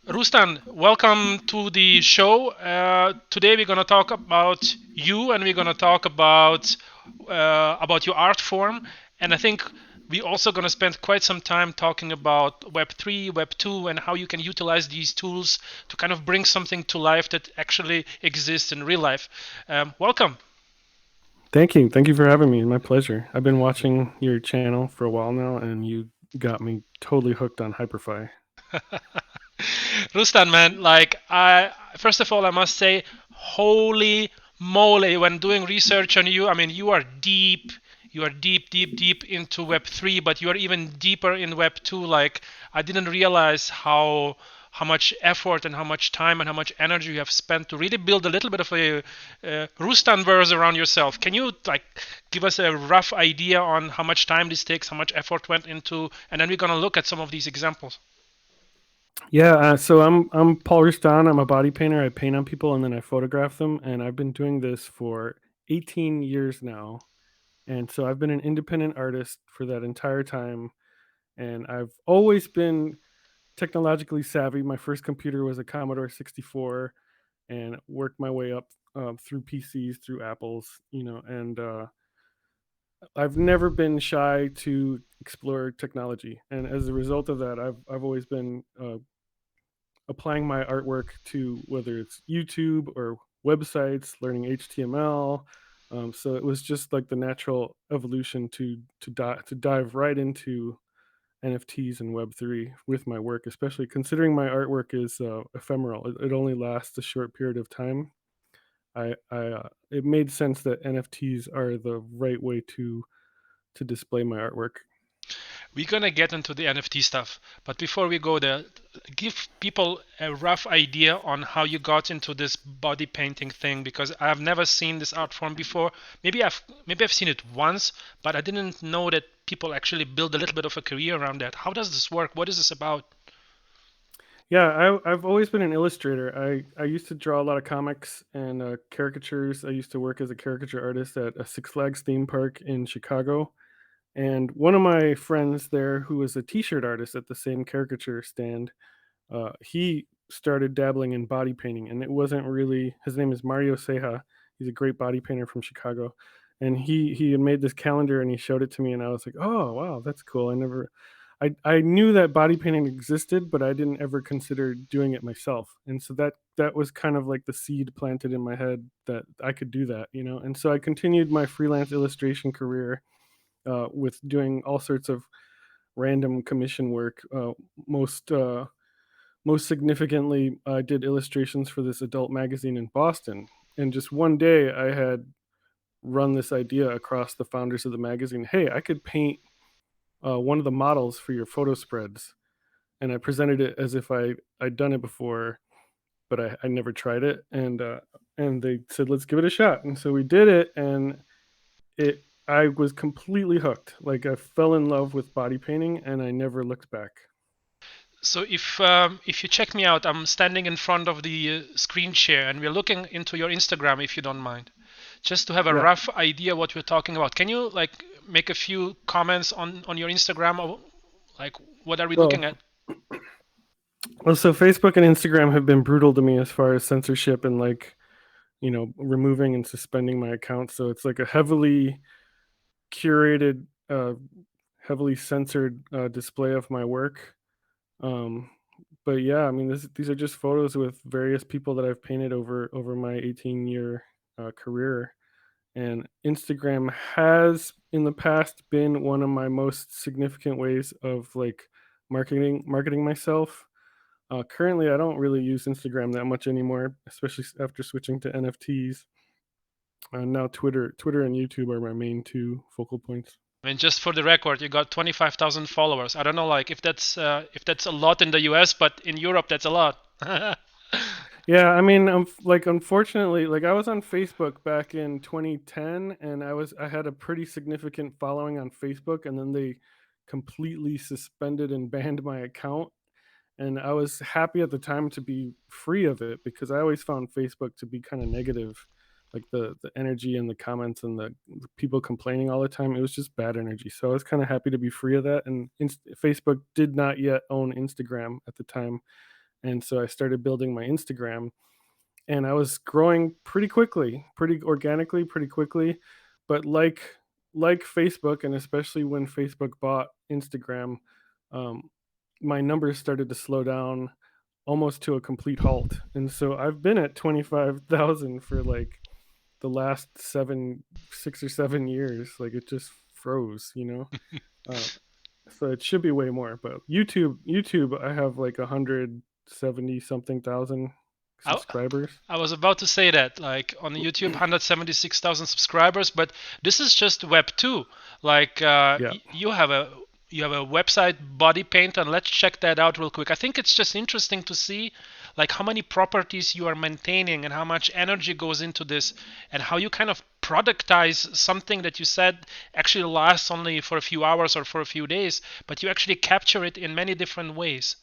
Roustan, welcome to the show. Today we're going to talk about you, and we're going to talk about your art form. And I think we're also going to spend quite some time talking about Web3, Web2, and how you can utilize these tools to kind of bring something to life that actually exists in real life. Welcome. Thank you. Thank you for having me. My pleasure. I've been watching your channel for a while now, and you got me totally hooked on Hyperfy. Rustan, man, like I first of all I must say, holy moly, when doing research on you, I mean you are deep. You are deep into Web3, but you are even deeper in Web2. Like I didn't realize how much effort and how much time and how much energy you have spent to really build a little bit of a Rustan verse around yourself. Can you like give us a rough idea on how much time this takes, how much effort went into, and then we're gonna look at some of these examples. Yeah, so I'm Paul Roustan. I'm a body painter. I paint on people and then I photograph them, and I've been doing this for 18 years now. And so I've been an independent artist for that entire time, and I've always been technologically savvy. My first computer was a Commodore 64, and worked my way up through PCs, through Apples, and I've never been shy to explore technology, and as a result of that, I've always been applying my artwork to whether it's YouTube or websites, learning HTML. So it was just like the natural evolution to dive right into NFTs and Web3 with my work, especially considering my artwork is ephemeral. It only lasts a short period of time. It made sense that NFTs are the right way to display my artwork. We're gonna get into the NFT stuff, but before we go there, give people a rough idea on how you got into this body painting thing because I've never seen this art form before. Maybe I've seen it once, but I didn't know that people actually build a little bit of a career around that. How does this work? What is this about? Yeah, I've always been an illustrator. I used to draw a lot of comics and caricatures. I used to work as a caricature artist at a Six Flags theme park in Chicago. And one of my friends there, who was a T-shirt artist at the same caricature stand, he started dabbling in body painting, and it wasn't really. His name is Mario Ceja. He's a great body painter from Chicago, and he had made this calendar and he showed it to me, and I was like, oh wow, that's cool. I knew that body painting existed, but I didn't ever consider doing it myself. And so that was kind of like the seed planted in my head that I could do that, you know. And so I continued my freelance illustration career with doing all sorts of random commission work. Most most significantly, I did illustrations for this adult magazine in Boston. And just one day, I had run this idea across the founders of the magazine. Hey, I could paint one of the models for your photo spreads, and I presented it as if I'd done it before, but I never tried it. And they said, let's give it a shot. And so we did it, and it I was completely hooked. Like I fell in love with body painting, and I never looked back. So if you check me out, I'm standing in front of the screen share, and we're looking into your Instagram, if you don't mind, just to have a Yeah. rough idea what we're talking about. Can you like make a few comments on your Instagram? Like, what are we Well, looking at? so Facebook and Instagram have been brutal to me as far as censorship and like removing and suspending my account. So it's like a heavily curated, heavily censored display of my work. Um, but yeah, I mean, these are just photos with various people that I've painted over my 18-year career. And Instagram has in the past been one of my most significant ways of like marketing myself. Currently, I don't really use Instagram that much anymore, especially after switching to NFTs. Now Twitter and YouTube are my main two focal points. I mean, just for the record, you got 25,000 followers. I don't know, like if that's a lot in the US, but in Europe that's a lot. Yeah, I mean, like unfortunately, like I was on Facebook back in 2010, and I had a pretty significant following on Facebook, and then they completely suspended and banned my account. And I was happy at the time to be free of it because I always found Facebook to be kind of negative, like the energy and the comments and the people complaining all the time. It was just bad energy. So I was kind of happy to be free of that. And Facebook did not yet own Instagram at the time, And so I started building my Instagram, and I was growing pretty quickly, pretty organically, pretty quickly. But like Facebook, and especially when Facebook bought Instagram, um, my numbers started to slow down almost to a complete halt. And so I've been at 25,000 for like the last 6 or 7 years. Like it just froze, you know. Uh, so it should be way more. But YouTube, I have like 170 something thousand I, subscribers. I was about to say that, like on YouTube, 176,000 subscribers, but this is just Web 2. Like Yeah. you have a website, Bodypaint, and let's check that out real quick. I think it's just interesting to see like how many properties you are maintaining and how much energy goes into this, and how you kind of productize something that you said actually lasts only for a few hours or for a few days, but you actually capture it in many different ways.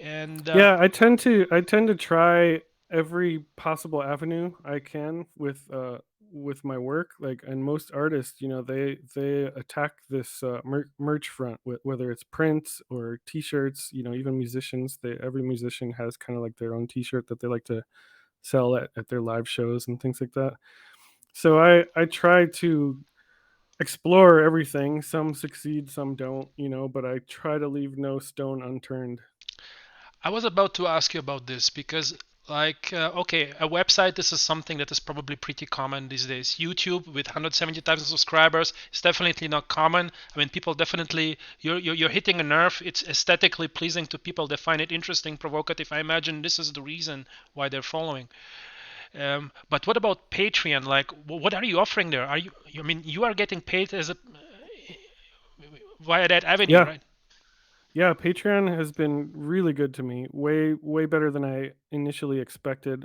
And Yeah, I tend to try every possible avenue I can with my work. Like, and most artists, they attack this merch front, whether it's prints or T-shirts. Even musicians, they every musician has kind of like their own T-shirt that they like to sell at their live shows and things like that. So I try to explore everything. Some succeed, some don't. But I try to leave no stone unturned. I was about to ask you about this because, like, okay, a website, this is something that is probably pretty common these days. YouTube with 170,000 subscribers is definitely not common. I mean, people definitely, you're hitting a nerve. It's aesthetically pleasing to people. They find it interesting, provocative. I imagine this is the reason why they're following. But what about Patreon? Like, what are you offering there? I mean, you are getting paid as a via that avenue, Yeah, right? yeah, Patreon has been really good to me. Way way better than I initially expected.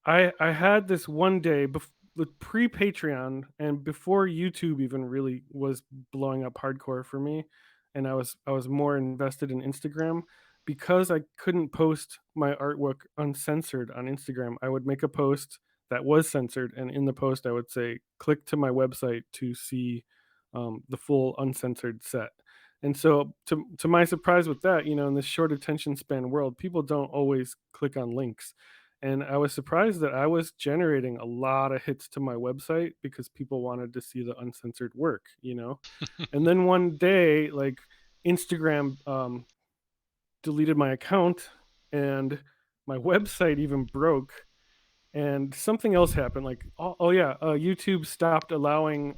I had this one day with pre Patreon and before YouTube even really was blowing up hardcore for me, and I was more invested in Instagram because I couldn't post my artwork uncensored on Instagram. I would make a post that was censored, and in the post I would say, "Click to my website to see the full uncensored set." And so, to my surprise with that, in this short attention span world, people don't always click on links, and I was surprised that I was generating a lot of hits to my website because people wanted to see the uncensored work. And then one day, like, Instagram deleted my account, and my website even broke, and something else happened. Like, oh yeah, YouTube stopped allowing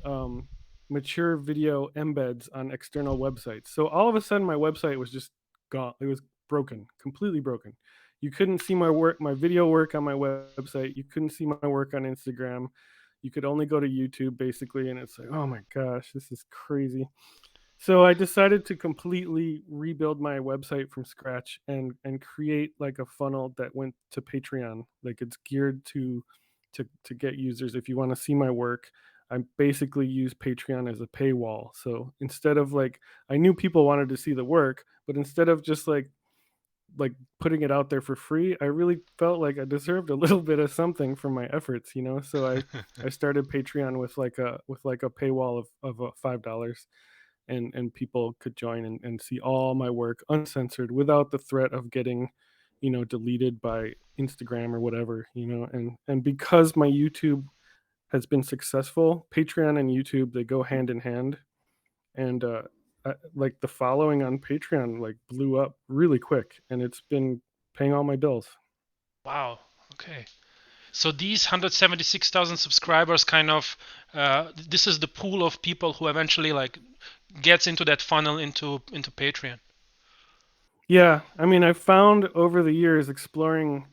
mature video embeds on external websites. So all of a sudden, my website was just gone. It was broken, completely broken. You couldn't see my work, my video work on my website. You couldn't see my work on Instagram. You could only go to YouTube basically, and it's like, oh my gosh, this is crazy. So I decided to completely rebuild my website from scratch and create like a funnel that went to Patreon. Like, it's geared to get users. If you want to see my work, I basically use Patreon as a paywall. So instead of like, I knew people wanted to see the work, but instead of just like putting it out there for free, I really felt like I deserved a little bit of something for my efforts. So I started Patreon with like a paywall of $5, and people could join and see all my work uncensored without the threat of getting deleted by Instagram or whatever. And because my YouTube has been successful, Patreon and YouTube, they go hand in hand. And like, the following on Patreon like blew up really quick, and it's been paying all my bills. Wow. Okay. So these 176,000 subscribers kind of this is the pool of people who eventually like gets into that funnel into Patreon. Yeah, I mean, I've found over the years, exploring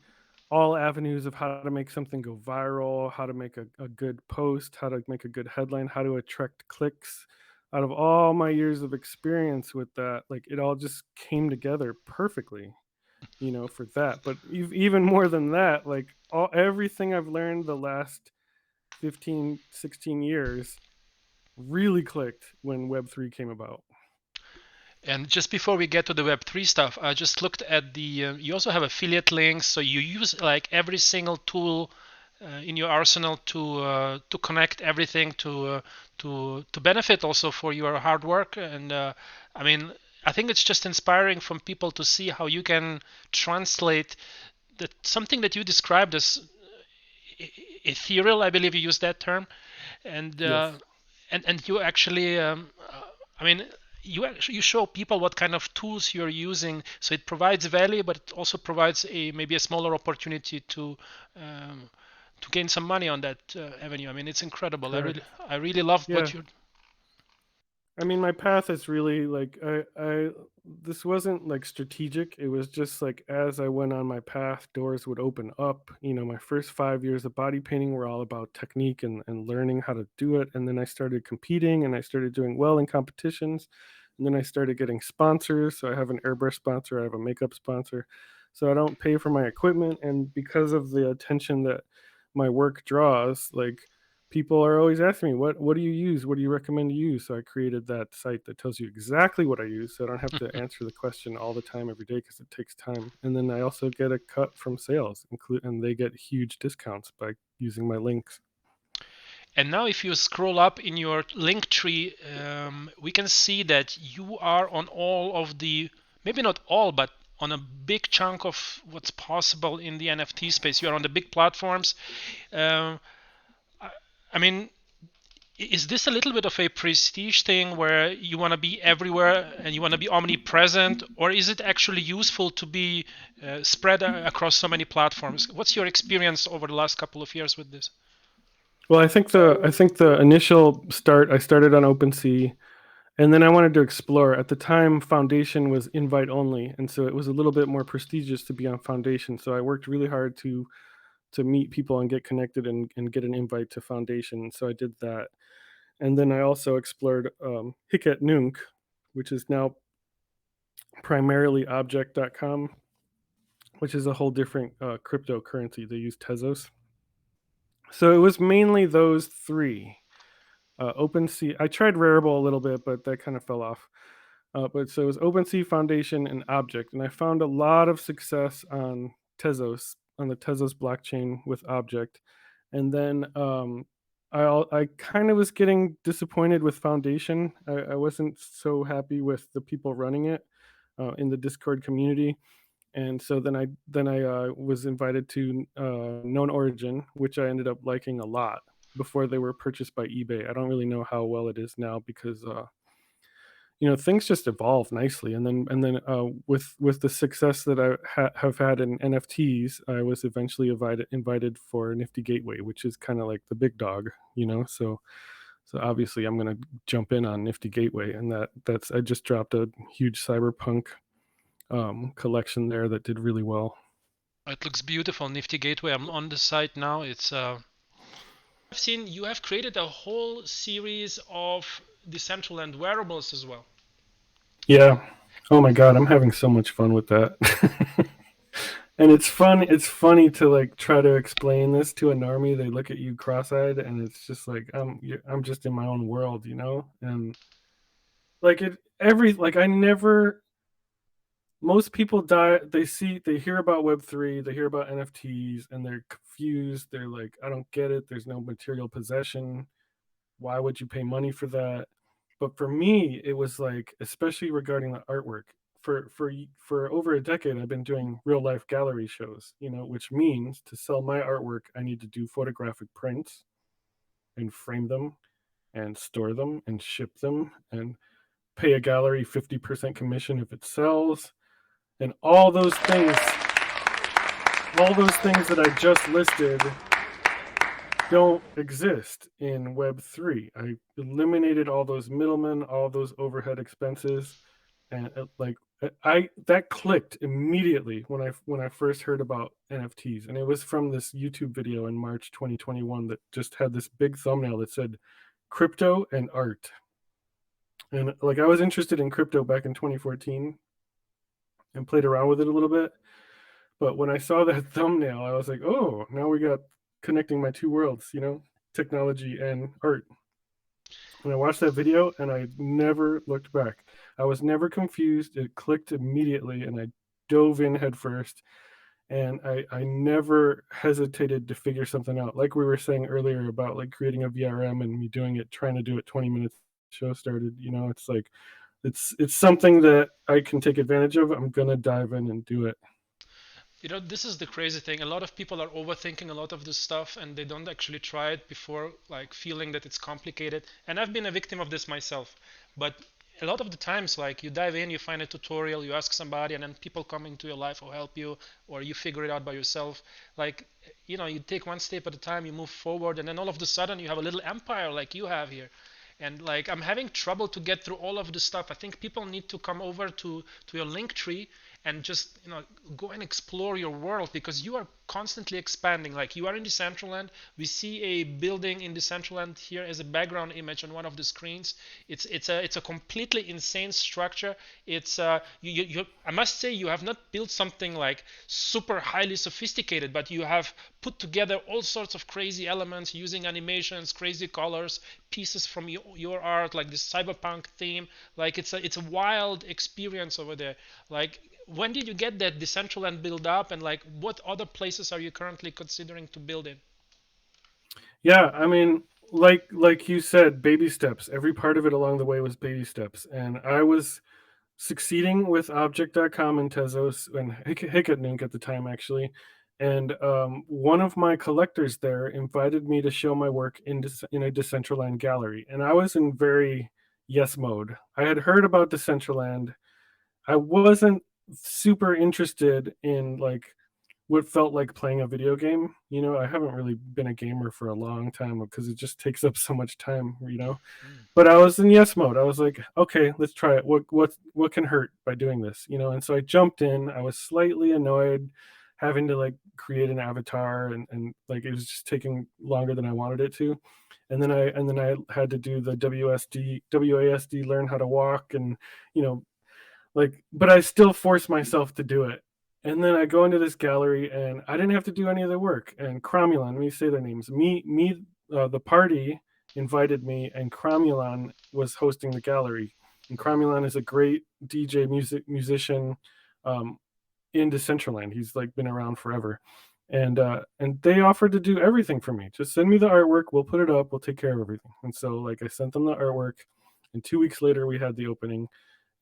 all avenues of how to make something go viral, how to make a good post, how to make a good headline, how to attract clicks. Out of all my years of experience with that, like, it all just came together perfectly, for that. But even more than that, like, everything I've learned the last 15, 16 years really clicked when Web3 came about. And just before we get to the Web3 stuff, I just looked at the. You also have affiliate links, so you use like every single tool in your arsenal to connect everything to benefit also for your hard work. And I mean, I think it's just inspiring from people to see how you can translate something that you described as ethereal. I believe you used that term, and Yes. and you actually, I mean, you show people what kind of tools you're using, so it provides value, but it also provides a maybe a smaller opportunity um, to gain some money on that avenue. I mean, it's incredible. Correct. I really love Yeah. what you're. I mean, my path is really like I this wasn't like strategic. It was just like as I went on my path, doors would open up. You know, my first 5 years of body painting were all about technique and learning how to do it. And then I started competing and I started doing well in competitions. And then I started getting sponsors. So I have an airbrush sponsor, I have a makeup sponsor. So I don't pay for my equipment. And because of the attention that my work draws, like people are always asking me, what do you use, what do you recommend to use? So I created that site that tells you exactly what I use, so I don't have to answer the question all the time every day, because it takes time. And then I also get a cut from sales, and they get huge discounts by using my links. And now, if you scroll up in your link tree, we can see that you are on all of the, maybe not all, but on a big chunk of what's possible in the NFT space. You are on the big platforms. Um, I, I mean, is this a little bit of a prestige thing where you want to be everywhere and you want to be omnipresent, or is it actually useful to be spread across so many platforms? What's your experience over the last couple of years with this? Well, I think the initial start, I started on OpenSea, and then I wanted to explore. At the time, Foundation was invite only, and so it was a little bit more prestigious to be on Foundation. So I worked really hard to meet people and get connected and get an invite to Foundation. So I did that. And then I also explored Hiket Nunc, which is now primarily object.com, which is a whole different cryptocurrency. They use Tezos. So it was mainly those three. OpenSea, I tried Rarible a little bit, but that kind of fell off. But so it was OpenSea, Foundation, and Object. And I found a lot of success on Tezos, on the Tezos blockchain with Object. And then I kind of was getting disappointed with Foundation. I wasn't so happy with the people running it in the Discord community. And so then I was invited to Known Origin, which I ended up liking a lot before they were purchased by eBay. I don't really know how well it is now, because things just evolve nicely. And then with the success that I have had in NFTs, I was eventually invited for Nifty Gateway, which is kind of like the big dog. So obviously I'm going to jump in on Nifty Gateway, and that's I just dropped a huge cyberpunk collection there that did really well. It looks beautiful, Nifty Gateway. I'm on the site now. I've seen you have created a whole series of Decentraland wearables as well. Yeah. Oh my god, I'm having so much fun with that. And it's fun. It's funny to like try to explain this to a normie. They look at you cross-eyed, and it's just like I'm just in my own world. And like I never. Most people die. They hear about Web3, they hear about NFTs, and they're confused. They're like, I don't get it. There's no material possession. Why would you pay money for that? But for me, it was like, especially regarding the artwork. For over a decade, I've been doing real life gallery shows, which means to sell my artwork, I need to do photographic prints and frame them and store them and ship them and pay a gallery 50% commission if it sells, and all those things that I just listed don't exist in Web3. I eliminated all those middlemen, all those overhead expenses, and I that clicked immediately when I first heard about NFTs, and it was from this YouTube video in March 2021 that just had this big thumbnail that said crypto and art. And like I was interested in crypto back in 2014 and played around with it a little bit, but when I saw that thumbnail, I was like, oh, now we got connecting my two worlds, technology and art. And I watched that video and I never looked back. I was never confused. It clicked immediately and I dove in head first. And I never hesitated to figure something out. Like we were saying earlier about like creating a VRM and me doing it, trying to do it 20 minutes show started, it's like it's something that I can take advantage of. I'm gonna dive in and do it. This is the crazy thing. A lot of people are overthinking a lot of this stuff and they don't actually try it before, like, feeling that it's complicated. And I've been a victim of this myself. But a lot of the times, like, you dive in, you find a tutorial, you ask somebody, and then people come into your life or help you, or you figure it out by yourself. Like, you take one step at a time, you move forward, and then all of a sudden you have a little empire like you have here. And like, I'm having trouble to get through all of this stuff. I think people need to come over to your link tree and just go and explore your world, because you are constantly expanding. Like, you are in Decentraland. We see a building in Decentraland here as a background image on one of the screens. It's a completely insane structure. It's I must say, you have not built something like super highly sophisticated, but you have put together all sorts of crazy elements using animations, crazy colors, pieces from your art, like this cyberpunk theme. Like, it's a wild experience over there. Like, when did you get that Decentraland build up, and like, what other places are you currently considering to build in? Yeah, I mean, like you said, baby steps. Every part of it along the way was baby steps, and I was succeeding with Object.com and Tezos and Hicketnunk at the time, actually. And one of my collectors there invited me to show my work in a Decentraland gallery, and I was in very yes mode. I had heard about Decentraland. I wasn't super interested in like what felt like playing a video game. I haven't really been a gamer for a long time because it just takes up so much time. Mm. But I was in yes mode. I was like, okay, let's try it. What can hurt by doing this? And so I jumped in. I was slightly annoyed having to like create an avatar, and like it was just taking longer than I wanted it to. And then I had to do the WASD, learn how to walk, and you know like, but I still force myself to do it. And then I go into this gallery, and I didn't have to do any of the work. And Cromulon, let me say their names. The party invited me, and Cromulon was hosting the gallery. And Cromulon is a great DJ musician um, in Decentraland. He's like been around forever, and they offered to do everything for me. Just send me the artwork. We'll put it up. We'll take care of everything. And so like I sent them the artwork, and 2 weeks later we had the opening,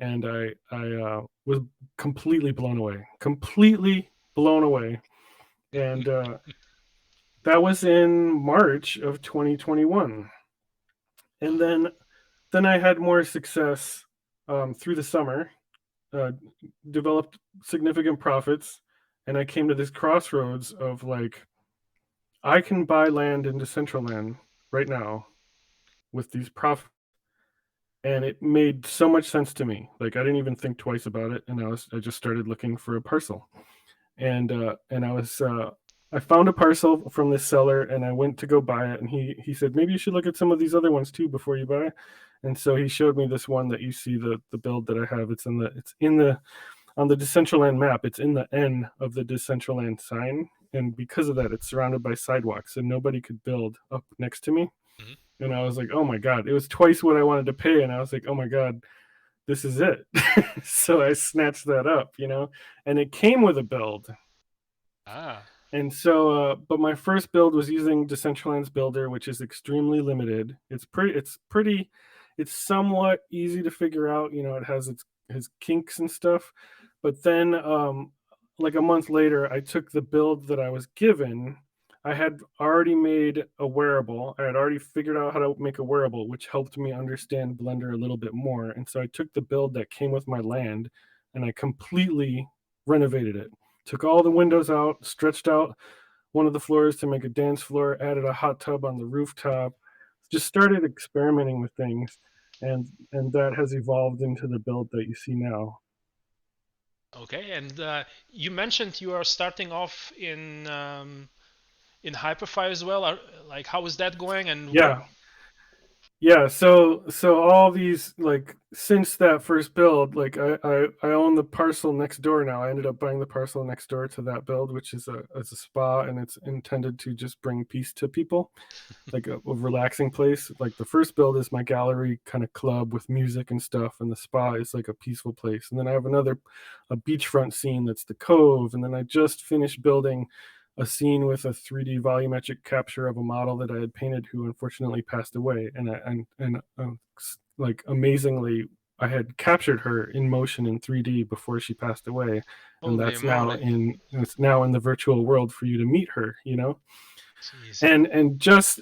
and I was completely blown away, and that was in March of 2021, and then I had more success through the summer, uh, developed significant profits, and I came to this crossroads of like I can buy land in Decentraland right now with these profits, and it made so much sense to me. Like I didn't even think twice about it, and I just started looking for a parcel, and I found a parcel from this seller, and I went to go buy it, and he said maybe you should look at some of these other ones too before you buy. And so he showed me this one that you see, the build that I have. It's in the on the Decentraland map. It's in the N of the Decentraland sign, and because of that, it's surrounded by sidewalks, and nobody could build up next to me. Mhm. And I was like, oh my god, it was twice what I wanted to pay, and I was like, oh my god, this is it. So I snatched that up, and it came with a build. Ah. And so, but my first build was using Decentraland's builder, which is extremely limited. It's somewhat easy to figure out. It has its kinks and stuff. But then, like a month later, I took the build that I was given. I had already made a wearable. I had already figured out how to make a wearable, which helped me understand Blender a little bit more. And so I took the build that came with my land, and I completely renovated it. Took all the windows out, stretched out one of the floors to make a dance floor, added a hot tub on the rooftop, just started experimenting with things, and that has evolved into the build that you see now. Okay. And you mentioned you are starting off in Hyperfy as well. Like, how is that going? And where? Yeah, yeah. So all these, like, since that first build, like I own the parcel next door now. I ended up buying the parcel next door to that build, which is a spa, and it's intended to just bring peace to people, like a relaxing place. Like the first build is my gallery kind of club with music and stuff, and the spa is like a peaceful place. And then I have a beachfront scene that's the cove, and then I just finished building a scene with a 3D volumetric capture of a model that I had painted who unfortunately passed away, and like amazingly I had captured her in motion in 3D before she passed away, and Holy moly. it's now in the virtual world for you to meet her, you know. Jeez.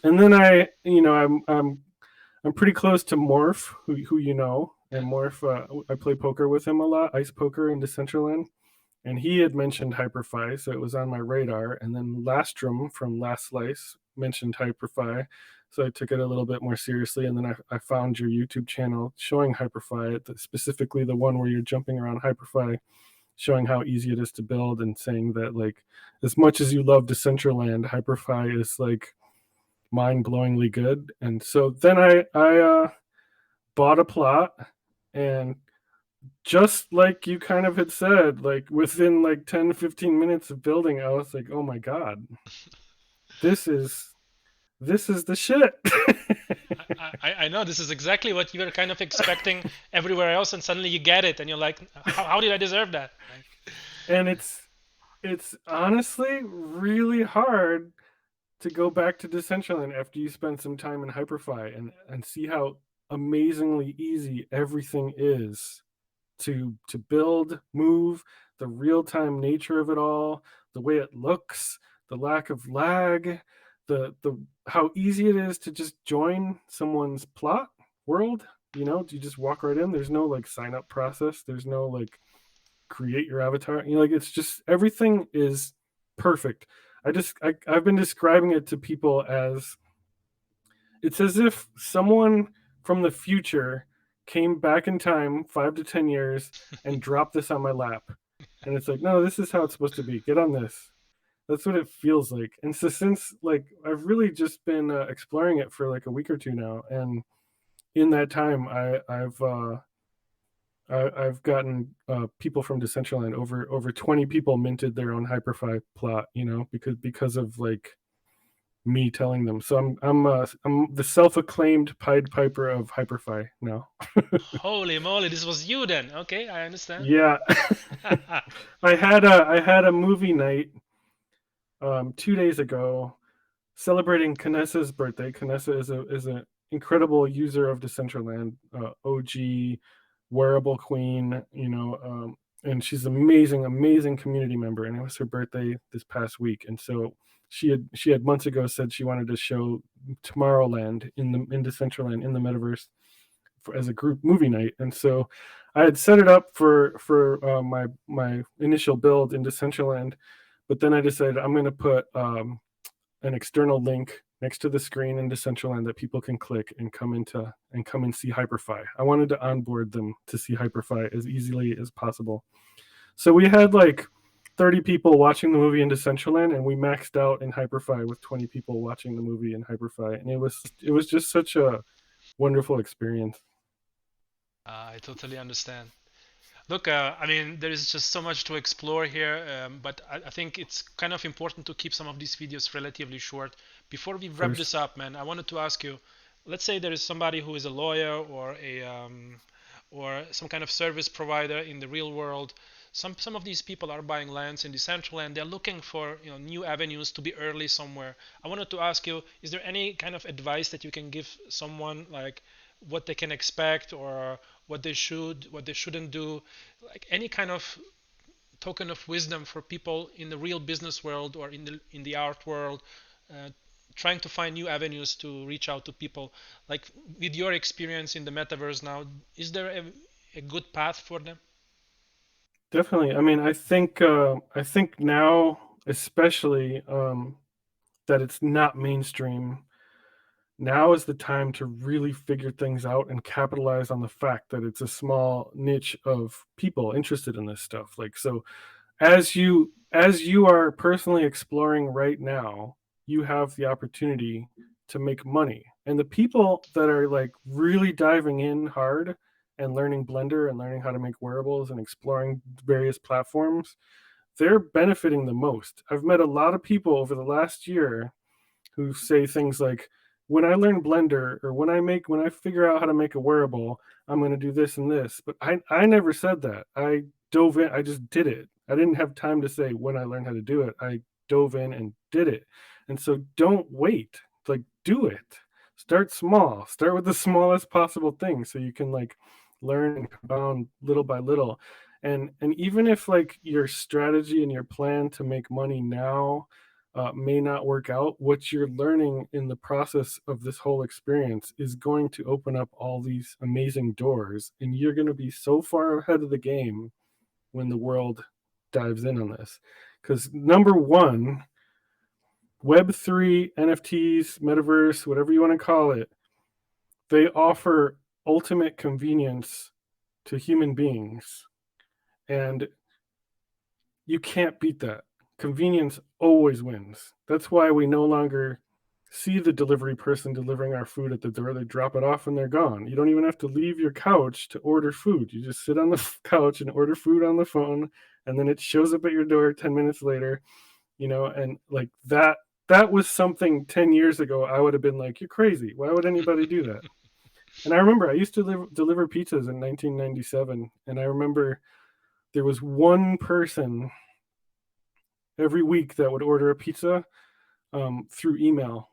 And then I, you know, I'm pretty close to Morph, who you know, Yeah. and Morph. I play poker with him a lot, ice poker in Decentraland, and he had mentioned Hyperfy, so it was on my radar. And then Lastrum from Last Slice mentioned Hyperfy, so I took it a little bit more seriously. And then I found your YouTube channel showing Hyperfy, specifically the one where you're jumping around Hyperfy, showing how easy it is to build, and saying that like as much as you love Decentraland, Hyperfy is like mind-blowingly good. And so then I bought a plot, and just like you kind of had said, like within like 10-15 minutes of building, I was like, oh my god, this is this is the shit. I know this is exactly what you were kind of expecting everywhere else, and suddenly you get it, and you're like, how did I deserve that? Like, And it's honestly really hard to go back to Decentraland after you spend some time in Hyperfy, and see how amazingly easy everything is to build, move, the real-time nature of it all, the way it looks, the lack of lag, the how easy it is to just join someone's plot world. You know, you just walk right in. There's no like sign up process. There's no like create your avatar. You know, like it's just everything is perfect. I've been describing it to people as it's as if someone from the future came back in time 5 to 10 years and dropped this on my lap. And it's like, no, this is how it's supposed to be. Get on this. That's what it feels like. And so since like I've really just been exploring it for like a week or two now, and in that time, I've gotten people from Decentraland, over 20 people minted their own Hyperfy plot, you know, because of like me telling them. So I'm the self-acclaimed Pied Piper of Hyperfy now. holy moly, this was you then. Okay, I understand. Yeah, I had a movie night 2 days ago celebrating Canessa's birthday. Canessa is an incredible user of Decentraland, OG wearable queen, you know, and she's amazing, amazing community member. And it was her birthday this past week, and so she had months ago said she wanted to show Tomorrowland in Decentraland in the Metaverse as a group movie night. And so I had set it up for my initial build in Decentraland, but then I decided I'm going to put an external link next to the screen in Decentraland that people can click and come and see Hyperfy. I wanted to onboard them to see Hyperfy as easily as possible. So we had like 30 people watching the movie in Decentraland, and we maxed out in Hyperfy with 20 people watching the movie in Hyperfy, and it was just such a wonderful experience. I totally understand. Look, I mean, there is just so much to explore here, but I think it's kind of important to keep some of these videos relatively short. Before we wrap First, this up, man, I wanted to ask you, let's say there is somebody who is a lawyer or some kind of service provider in the real world. Some of these people are buying lands in the central and they're looking for new avenues to be early somewhere. I wanted to ask you, is there any kind of advice that you can give someone, like what they can expect or what they shouldn't do, like any kind of token of wisdom for people in the real business world or in the art world, uh, trying to find new avenues to reach out to people, like with your experience in the metaverse now, is there a good path for them? definitely. I mean, I think now, especially that it's not mainstream. Now is the time to really figure things out and capitalize on the fact that it's a small niche of people interested in this stuff. Like so, as you are personally exploring right now, you have the opportunity to make money. And the people that are like really diving in hard and learning Blender and learning how to make wearables and exploring various platforms, they're benefiting the most. I've met a lot of people over the last year who say things like, when I learn Blender or when I figure out how to make a wearable, I'm going to do this and this. But I never said that. I dove in, I just did it. I didn't have time to say when I learned how to do it. I dove in and did it. And so don't wait. Like do it. Start small. Start with the smallest possible thing so you can like learn and compound little by little. And even if like your strategy and your plan to make money now may not work out, what you're learning in the process of this whole experience is going to open up all these amazing doors, and you're going to be so far ahead of the game when the world dives in on this. Because number one, Web3, NFTs, Metaverse, whatever you want to call it, they offer ultimate convenience to human beings. And you can't beat that. Convenience always wins. That's why we no longer see the delivery person delivering our food at the door. They drop it off and they're gone. You don't even have to leave your couch to order food. You just sit on the couch and order food on the phone, and then it shows up at your door 10 minutes later, and like that was something 10 years ago I would have been like, you're crazy. Why would anybody do that? And I remember I used to deliver pizzas in 1997, and I remember there was one person every week that would order a pizza through email.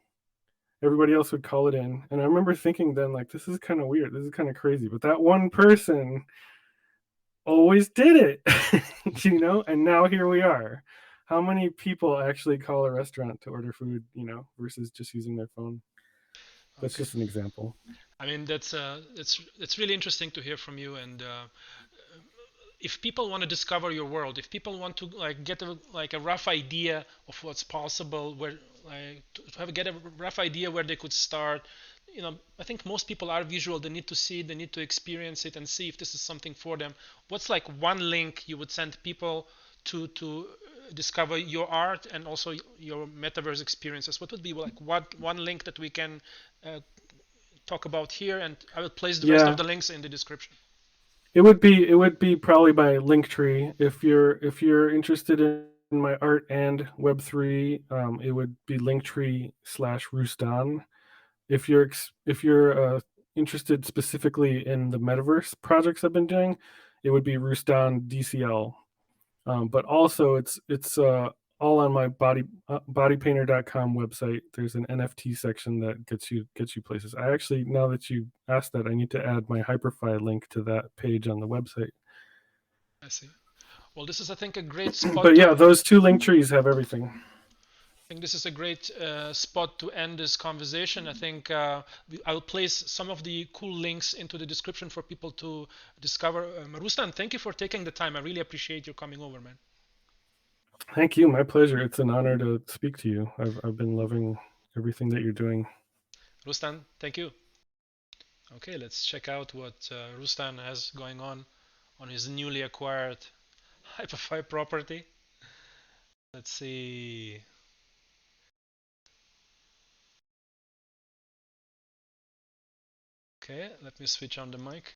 Everybody else would call it in. And I remember thinking then, like, this is kind of weird. This is kind of crazy. But that one person always did it, and now here we are. How many people actually call a restaurant to order food, versus just using their phone? That's Okay. just an example. I mean, it's really interesting to hear from you. And if people want to discover your world, if people want to like get a rough idea of what's possible, where like to get a rough idea where they could start, I think most people are visual. They need to see it, they need to experience it, and see if this is something for them. What's like one link you would send people to discover your art and also your metaverse experiences? What would be like what one link that we can uh, talk about here? And I will place the rest of Yeah, the links in the description. it would be probably by Linktree. If you're interested in my art and Web3, it would be Linktree/Roustan. If you're interested specifically in the metaverse projects I've been doing, it would be Roustan DCL. But also, it's all on my bodypainter.com website. There's an NFT section that gets you places. I actually, now that you asked that, I need to add my Hyperfy link to that page on the website. I see. Well, this is, I think, a great spot But to. yeah, those two link trees have everything. I think this is a great spot to end this conversation. I think I'll place some of the cool links into the description for people to discover. Rustan, thank you for taking the time. I really appreciate you coming over, man. Thank you. My pleasure. It's an honor to speak to you. I've been loving everything that you're doing. Rustan, thank you. Okay, let's check out what Rustan has going on his newly acquired Hyperfy property. Let's see. Okay, let me switch on the mic.